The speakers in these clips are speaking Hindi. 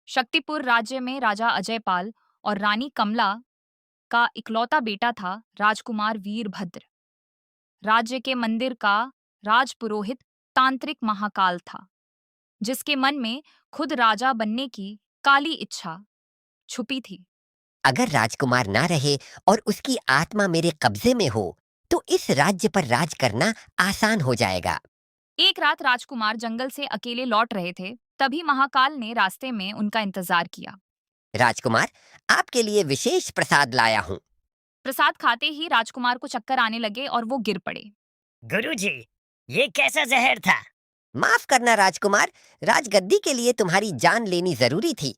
शक्तिपुर राज्य में राजा अजयपाल और रानी कमला का इकलौता बेटा था राजकुमार वीरभद्र। राज्य के मंदिर का राजपुरोहित तांत्रिक महाकाल था, जिसके मन में खुद राजा बनने की काली इच्छा छुपी थी। अगर राजकुमार ना रहे और उसकी आत्मा मेरे कब्जे में हो, तो इस राज्य पर राज करना आसान हो जाएगा। एक रात राजकुमार जंगल से अकेले लौट रहे थे, तभी महाकाल ने रास्ते में उनका इंतजार किया। राजकुमार, आपके लिए विशेष प्रसाद लाया हूँ। प्रसाद खाते ही राजकुमार को चक्कर आने लगे और वो गिर पड़े। गुरुजी, ये कैसा जहर था? माफ करना राजकुमार, राजगद्दी के लिए तुम्हारी जान लेनी जरूरी थी।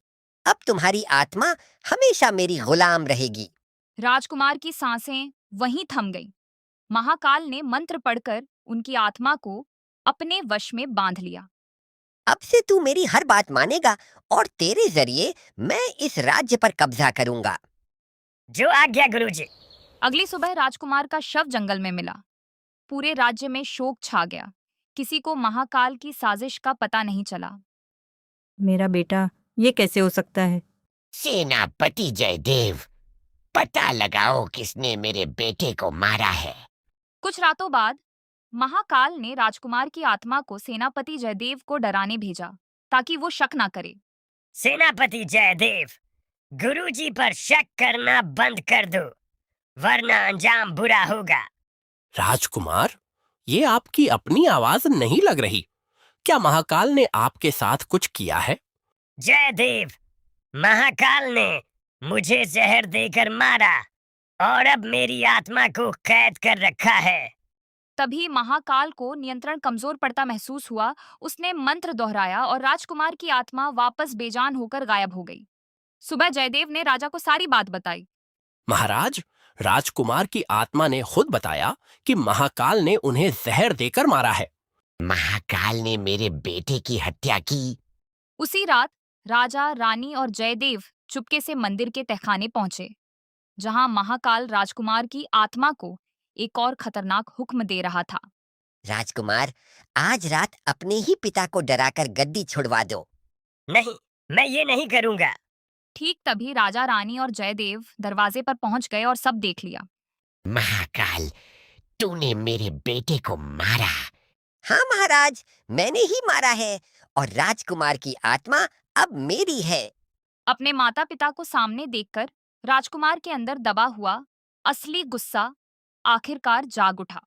अब तुम्हारी आत्मा हमेशा मेरी गुलाम रहेगी। राजकुमार की सांसें वहीं थम गईं। महाकाल ने मंत्र पढ़कर उनकी आत्मा को अपने वश में बांध लिया। अब से तू मेरी हर बात मानेगा और तेरे जरिए मैं इस राज्य पर कब्जा करूंगा। जो आज्ञा गुरुजी। अगली सुबह राजकुमार का शव जंगल में मिला। पूरे राज्य में शोक छा गया। किसी को महाकाल की साजिश का पता नहीं चला। मेरा बेटा, ये कैसे हो सकता है? सेनापति जयदेव, पता लगाओ किसने मेरे बेटे को मारा है। कुछ रातों बाद महाकाल ने राजकुमार की आत्मा को सेनापति जयदेव को डराने भेजा, ताकि वो शक ना करे। सेनापति जयदेव, गुरुजी पर शक करना बंद कर दो, वरना अंजाम बुरा होगा। राजकुमार, ये आपकी अपनी आवाज नहीं लग रही। क्या महाकाल ने आपके साथ कुछ किया है? जयदेव, महाकाल ने मुझे जहर देकर मारा और अब मेरी आत्मा को कैद कर रखा है। तभी महाकाल को नियंत्रण कमजोर पड़ता महसूस हुआ। उसने मंत्र दोहराया और राजकुमार की आत्मा वापस बेजान होकर गायब हो गई। सुबह जयदेव ने राजा को सारी बात बताई। महाराज, राजकुमार की आत्मा ने खुद बताया कि महाकाल ने उन्हें जहर देकर मारा है। महाकाल ने मेरे बेटे की हत्या की। उसी रात राजा, रानी और जयदेव चुपके से मंदिर के तहखाने पहुंचे, जहां महाकाल राजकुमार की आत्मा को एक और खतरनाक हुक्म दे रहा था। राजकुमार, आज रात अपने ही पिता को डराकर गद्दी छुड़वा दो। नहीं, मैं ये नहीं करूंगा। ठीक तभी राजा, रानी और जयदेव दरवाजे पर पहुंच गए और सब देख लिया। महाकाल, तूने मेरे बेटे को मारा। हाँ महाराज, मैंने ही मारा है और राजकुमार की आत्मा अब मेरी है। अपने माता पिता को सामने देखकर राजकुमार के अंदर दबा हुआ असली गुस्सा आखिरकार जाग उठा।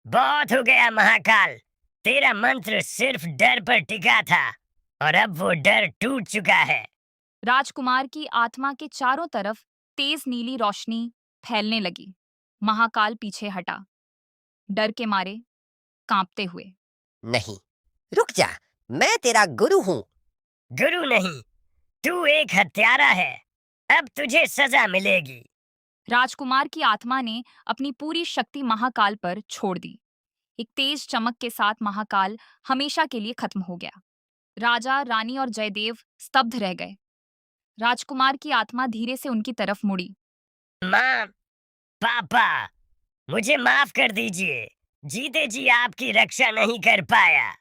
बहुत हो गया महाकाल, तेरा मंत्र सिर्फ डर पर टिका था और अब वो डर टूट चुका है। राजकुमार की आत्मा के चारों तरफ तेज नीली रोशनी फैलने लगी। महाकाल पीछे हटा, डर के मारे कांपते हुए। नहीं, रुक जा, मैं तेरा गुरु हूँ। गुरु नहीं, तू एक हत्यारा है। अब तुझे सजा मिलेगी। राजकुमार की आत्मा ने अपनी पूरी शक्ति महाकाल पर छोड़ दी। एक तेज चमक के साथ महाकाल हमेशा के लिए खत्म हो गया। राजा, रानी और जयदेव स्तब्ध रह गए। राजकुमार की आत्मा धीरे से उनकी तरफ मुड़ी। माँ, पापा, मुझे माफ कर दीजिए। जीते जी आपकी रक्षा नहीं कर पाया।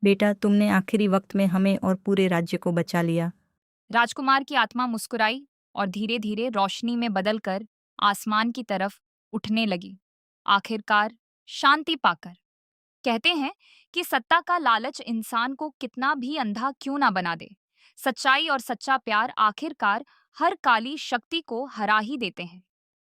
बेटा, तुमने आखिरी वक्त में हमें और पूरे राज्य को बचा लिया। राजकुमार की आत्मा मुस्कुराई और धीरे धीरे रोशनी में बदलकर आसमान की तरफ उठने लगी, आखिरकार शांति पाकर। कहते हैं कि सत्ता का लालच इंसान को कितना भी अंधा क्यों ना बना दे, सच्चाई और सच्चा प्यार आखिरकार हर काली शक्ति को हरा ही देते हैं।